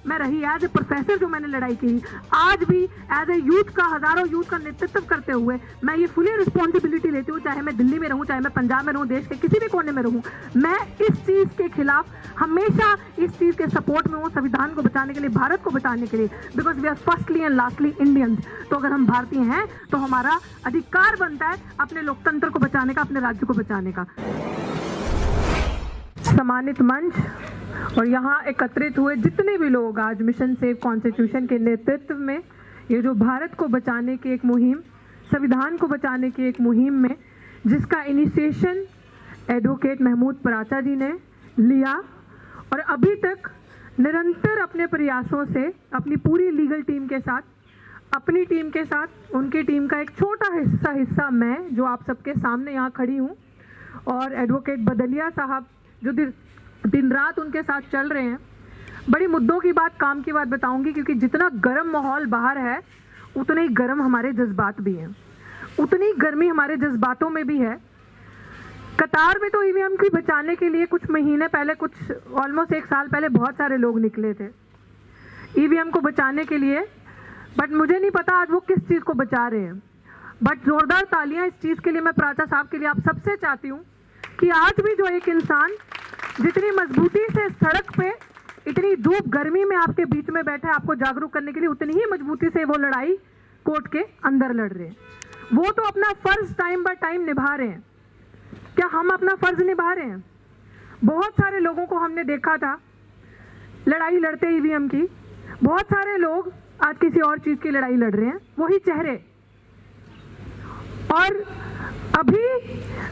मैं रही, as a professor जो मैंने लड़ाई की, आज भी एज ए यूथ का, हजारों यूथ का नेतृत्व करते हुए मैं ये फुली रिस्पॉन्सिबिलिटी लेती हूँ, चाहे मैं दिल्ली में रहूँ, चाहे मैं पंजाब में रहूँ, देश के किसी भी कोने में रहूँ, मैं इस चीज़ के खिलाफ हमेशा इस चीज़ के सपोर्ट में हूँ, संविधान को बचाने के लिए, भारत को बचाने के लिए, because we are firstly and lastly Indians. तो अगर हम भारतीय हैं तो हमारा अधिकार बनता है अपने लोकतंत्र को बचाने का, अपने राज्य को बचाने का। सम्मानित मंच और यहाँ एकत्रित हुए जितने भी लोग आज मिशन सेव कॉन्स्टिट्यूशन के नेतृत्व में ये जो भारत को बचाने की एक मुहिम, संविधान को बचाने की एक मुहिम में जिसका इनिशिएशन एडवोकेट महमूद पराचा जी ने लिया और अभी तक निरंतर अपने प्रयासों से अपनी पूरी लीगल टीम के साथ, अपनी टीम के साथ, उनकी टीम का एक छोटा हिस्सा मैं जो आप सबके सामने यहाँ खड़ी हूँ, और एडवोकेट बदलिया साहब जो दिन रात उनके साथ चल रहे हैं। बड़ी मुद्दों की बात, काम की बात बताऊंगी, क्योंकि जितना गर्म माहौल बाहर है उतने ही गर्म हमारे जज्बात भी हैं, उतनी गर्मी हमारे जज्बातों में भी है। कतार में तो ईवीएम की बचाने के लिए कुछ महीने पहले, कुछ ऑलमोस्ट 1 साल पहले बहुत सारे लोग निकले थे ईवीएम को बचाने के लिए, बट मुझे नहीं पता आज वो किस चीज़ को बचा रहे हैं। बट जोरदार तालियां इस चीज़ के लिए मैं पराचा साहब के लिए आप सबसे चाहती हूँ कि आज भी जो एक इंसान जितनी मजबूती से सड़क पे इतनी धूप गर्मी में आपके बीच में बैठा है आपको जागरूक करने के लिए, उतनी ही मजबूती से वो लड़ाई कोर्ट के अंदर लड़ रहे हैं। वो तो अपना फर्ज टाइम बाय टाइम निभा रहे हैं। क्या हम अपना फर्ज निभा रहे हैं? बहुत सारे लोगों को हमने देखा था लड़ाई लड़ते ईवीएम की, बहुत सारे लोग आज किसी और चीज की लड़ाई लड़ रहे हैं, वही चेहरे। और अभी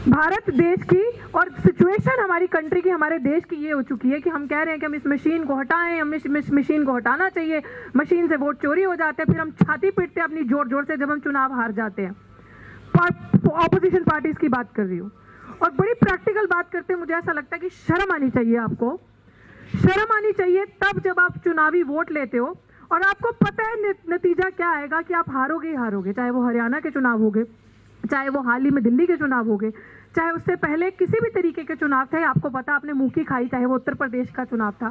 भारत देश की और सिचुएशन हमारी कंट्री की, हमारे देश की ये हो चुकी है कि हम कह रहे हैं कि हम इस मशीन को हटाएं, हम इस मशीन को हटाना चाहिए, मशीन से वोट चोरी हो जाते हैं, फिर हम छाती पीटते हैं अपनी जोर जोर से जब हम चुनाव हार जाते हैं। ऑपोजिशन पार्टीज की बात कर रही हूँ। और बड़ी प्रैक्टिकल बात करते हैं, मुझे ऐसा लगता है कि शर्म आनी चाहिए आपको, शर्म आनी चाहिए तब जब आप चुनावी वोट लेते हो और आपको पता है नतीजा क्या आएगा, कि आप हारोगे ही हारोगे, चाहे वो हरियाणा के चुनाव होंगे, चाहे वो हाल ही में दिल्ली के चुनाव हो गए, चाहे उससे पहले किसी भी तरीके के चुनाव थे, आपको पता, आपने मुंह की खाई, चाहे वो उत्तर प्रदेश का चुनाव था,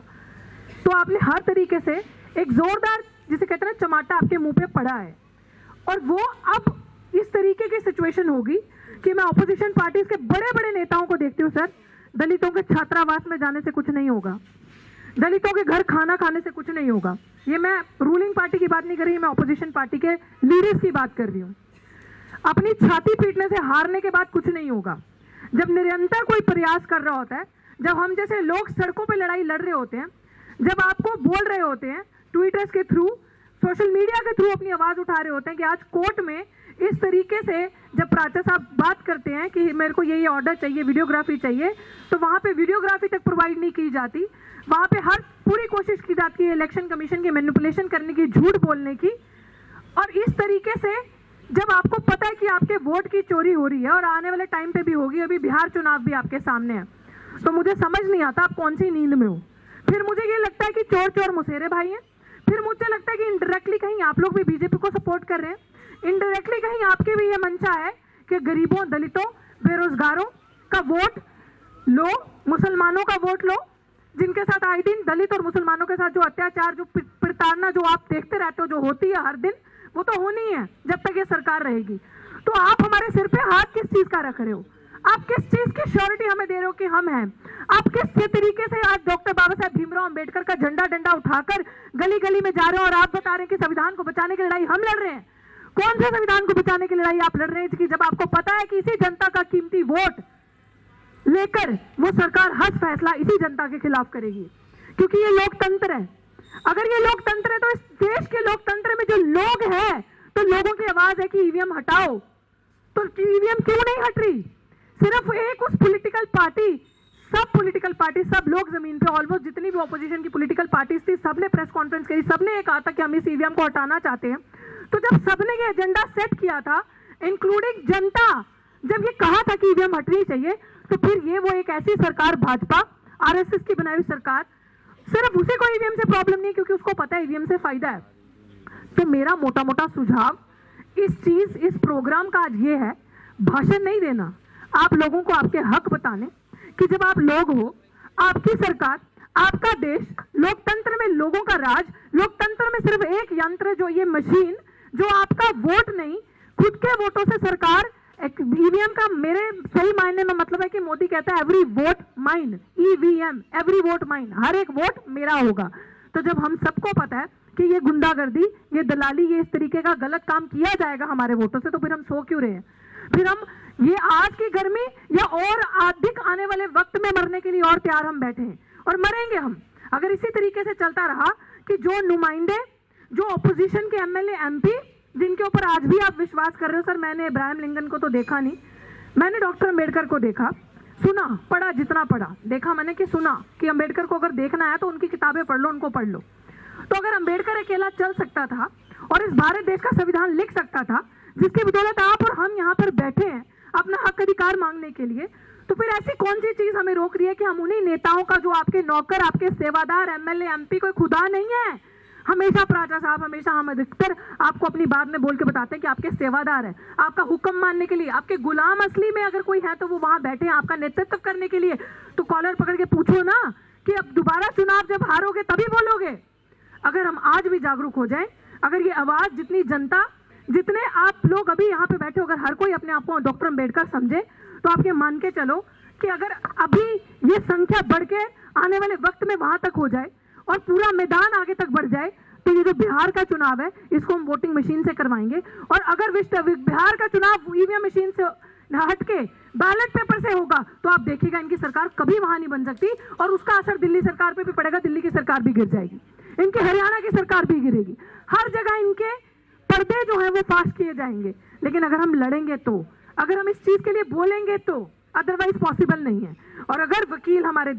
तो आपने हर तरीके से एक जोरदार, जिसे कहते हैं ना, चमाटा आपके मुंह पे पड़ा है। और वो अब इस तरीके की सिचुएशन होगी कि मैं ऑपोजिशन पार्टीज के बड़े बड़े नेताओं को देखती हूँ, सर, दलितों के छात्रावास में जाने से कुछ नहीं होगा, दलितों के घर खाना खाने से कुछ नहीं होगा। ये मैं रूलिंग पार्टी की बात नहीं कर रही, मैं ऑपोजिशन पार्टी के लीडर्स की बात कर रही हूँ। अपनी छाती पीटने से हारने के बाद कुछ नहीं होगा। जब निरंतर कोई प्रयास कर रहा होता है, जब हम जैसे लोग सड़कों पे लड़ाई लड़ रहे होते हैं, जब आपको बोल रहे होते हैं ट्विटर्स के थ्रू, सोशल मीडिया के थ्रू अपनी आवाज उठा रहे होते हैं कि आज कोर्ट में इस तरीके से जब पराचा साहब बात करते हैं कि मेरे को ये ऑर्डर चाहिए, वीडियोग्राफी चाहिए, तो वहां पे वीडियोग्राफी तक प्रोवाइड नहीं की जाती, वहां पे हर पूरी कोशिश की जाती है इलेक्शन कमीशन की मैनिपुलेशन करने की, झूठ बोलने की। और इस तरीके से जब आपको पता है कि आपके वोट की चोरी हो रही है और आने वाले टाइम पे भी होगी, अभी बिहार चुनाव भी आपके सामने है, तो मुझे समझ नहीं आता आप कौन सी नींद में हो। फिर मुझे ये लगता है कि चोर चोर मुसेरे भाई हैं, फिर मुझे लगता है कि इनडायरेक्टली कहीं आप लोग भी बीजेपी को सपोर्ट कर रहे हैं, इनडायरेक्टली कहीं आपकी भी ये मंशा है कि गरीबों, दलितों, बेरोजगारों का वोट लो, मुसलमानों का वोट लो, जिनके साथ आए दिन दलित और मुसलमानों के साथ जो अत्याचार, जो प्रताड़ना जो आप देखते रहते हो, जो होती है हर दिन, वो तो होनी है जब तक ये सरकार रहेगी। तो आप हमारे सिर पे हाथ किस चीज का रख रहे हो? आप किस चीज की श्योरिटी हमें दे रहे हो कि हम हैं? आप किस तरीके से आज डॉक्टर बाबा साहब भीमराव अंबेडकर का झंडा डंडा उठाकर गली गली में जा रहे हो और आप बता रहे हैं कि संविधान को बचाने की लड़ाई हम लड़ रहे हैं? कौन से संविधान को बचाने की लड़ाई आप लड़ रहे हैं कि जब आपको पता है कि इसी जनता का कीमती वोट लेकर वो सरकार हर फैसला इसी जनता के खिलाफ करेगी, क्योंकि ये लोकतंत्र है। अगर ये लोकतंत्र है तो इस देश के लोकतंत्र में जो लोग हैं, तो लोगों की आवाज है कि ईवीएम हटाओ, तो ईवीएम क्यों नहीं हट रही? सिर्फ एक उस पॉलिटिकल पार्टी, सब पॉलिटिकल पार्टी, सब लोग जमीन पे, ऑलमोस्ट जितनी भी ऑपोजिशन की पॉलिटिकल पार्टीज थी, सबने प्रेस कॉन्फ्रेंस करी, सबने ये कहा था कि हम इस ईवीएम को हटाना चाहते हैं। तो जब सबने ये एजेंडा सेट किया था, इंक्लूडिंग जनता, जब ये कहा था कि ईवीएम हटनी चाहिए, तो फिर ये वो एक ऐसी सरकार, भाजपा आरएसएस की बनाई हुई सरकार, सिर्फ उसी को ईवीएम से प्रॉब्लम नहीं, क्योंकि उसको पता है ईवीएम से फायदा है। तो मेरा मोटा मोटा सुझाव इस प्रोग्राम का आज ये है, भाषण नहीं देना, आप लोगों को आपके हक बताने कि जब आप लोग हो, आपकी सरकार, आपका देश लोकतंत्र में लोगों का राज, लोकतंत्र में सिर्फ एक यंत्र जो ये मशीन, जो आपका वोट नहीं, खुद के वोटों से सरकार, ईवीएम का मेरे सही मायने में मतलब है कि मोदी कहता है every vote mine, EVM every vote mine, हर एक वोट मेरा होगा। तो जब हम सबको पता है कि ये गुंडागर्दी, ये दलाली, ये इस तरीके का गलत काम किया जाएगा हमारे वोटों से, तो फिर हम सो क्यों रहे हैं? फिर हम ये आज की गर्मी या और अधिक आने वाले वक्त में मरने के लिए और तैयार हम बैठे हैं, और मरेंगे हम अगर इसी तरीके से चलता रहा कि जो नुमाइंदे, जो ऑपोजिशन के एमएलए एमपी, जिनके ऊपर आज भी आप विश्वास कर रहे हो, सर मैंने इब्राहिम लिंकन को तो देखा नहीं, मैंने डॉक्टर अम्बेडकर को देखा, सुना, पढ़ा, जितना पढ़ा, देखा मैंने कि सुना कि अम्बेडकर को अगर देखना है तो उनकी किताबें पढ़ लो, उनको पढ़ लो। तो अगर अम्बेडकर अकेला चल सकता था और इस भारत देश का संविधान लिख सकता था, जिसकी बदौलत आप और हम यहाँ पर बैठे हैं अपना हक अधिकार मांगने के लिए, तो फिर ऐसी कौन सी चीज हमें रोक रही है कि हम उन्हीं नेताओं का, जो आपके नौकर, आपके सेवादार, एमएलए एमपी कोई खुदा नहीं है। हमेशा प्राचा साहब, हमेशा हम अधिकतर आपको अपनी बात में बोल के बताते हैं कि आपके सेवादार हैं, आपका हुक्म मानने के लिए, आपके गुलाम असली में अगर कोई है तो वो वहां बैठे हैं आपका नेतृत्व करने के लिए। तो कॉलर पकड़ के पूछो ना कि अब दोबारा चुनाव जब हारोगे तभी बोलोगे। अगर हम आज भी जागरूक हो जाएं, अगर ये आवाज, जितनी जनता, जितने आप लोग अभी यहाँ पे बैठे हो, अगर हर कोई अपने आप को डॉक्टर अम्बेडकर समझे, तो आप ये मान के चलो कि अगर अभी ये संख्या बढ़ के आने वाले वक्त में वहां तक हो जाए और पूरा मैदान आगे तक बढ़ जाए, तो ये जो बिहार का चुनाव है इसको हम वोटिंग मशीन से करवाएंगे। और अगर बिहार का चुनाव ईवीएम मशीन से हटके बैलेट पेपर से होगा, तो आप देखिएगा इनकी सरकार कभी वहां नहीं बन सकती, और उसका असर दिल्ली सरकार पे भी पड़ेगा, दिल्ली की सरकार भी गिर जाएगी, इनके हरियाणा की सरकार भी गिरेगी, हर जगह इनके पर्दे जो है वो फाश किए जाएंगे। लेकिन अगर हम लड़ेंगे तो, अगर हम इस चीज के लिए बोलेंगे तो, अदरवाइज पॉसिबल नहीं है। और अगर वकील हमारे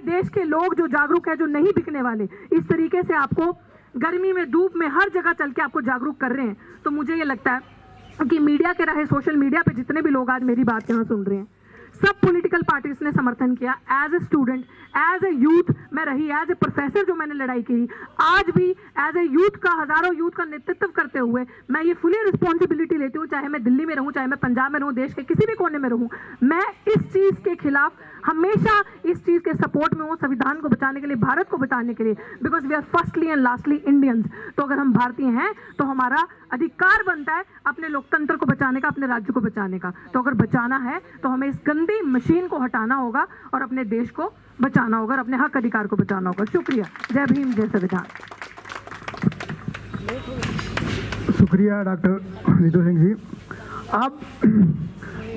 देश के लोग जो जागरूक है, जो नहीं बिकने वाले, इस तरीके से आपको गर्मी में, धूप में, हर जगह चल के आपको जागरूक कर रहे हैं, तो मुझे ये लगता है कि मीडिया के रहे, सोशल मीडिया पे जितने भी लोग आज मेरी बात यहाँ सुन रहे हैं, सब पॉलिटिकल पार्टीज ने समर्थन किया। As a student, as a youth मैं रही, एज ए प्रोफेसर जो मैंने लड़ाई की, आज भी एज ए यूथ का, हजारों यूथ का नेतृत्व करते हुए मैं ये फुली रिस्पॉन्सिबिलिटी लेती हूँ, चाहे मैं दिल्ली में रहूँ, चाहे मैं पंजाब में रहूँ, देश के किसी भी कोने में रहूँ, मैं इस चीज के खिलाफ हमेशा, इस चीज के सपोर्ट में हूँ, संविधान को बचाने के लिए, भारत को बचाने के लिए, because we are firstly and lastly Indians. तो अगर हम भारतीय हैं तो हमारा अधिकार बनता है अपने लोकतंत्र को बचाने का, अपने राज्य को बचाने का। तो अगर बचाना है तो हमें इस गंदी मशीन को हटाना होगा और अपने देश को बचाना होगा और अपने हक अधिकार को बचाना होगा। शुक्रिया। जय भीम, जय संविधान। शुक्रिया डॉक्टर रितु सिंह जी। अब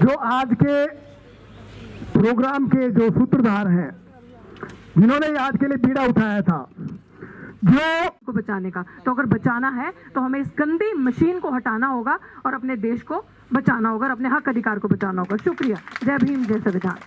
जो आज के प्रोग्राम के जो सूत्रधार हैं, जिन्होंने आज के लिए बीड़ा उठाया था, जो को बचाने का, तो अगर बचाना है तो हमें इस गंदी मशीन को हटाना होगा और अपने देश को बचाना होगा और अपने हक अधिकार को बचाना होगा। शुक्रिया। जय भीम, जय संविधान।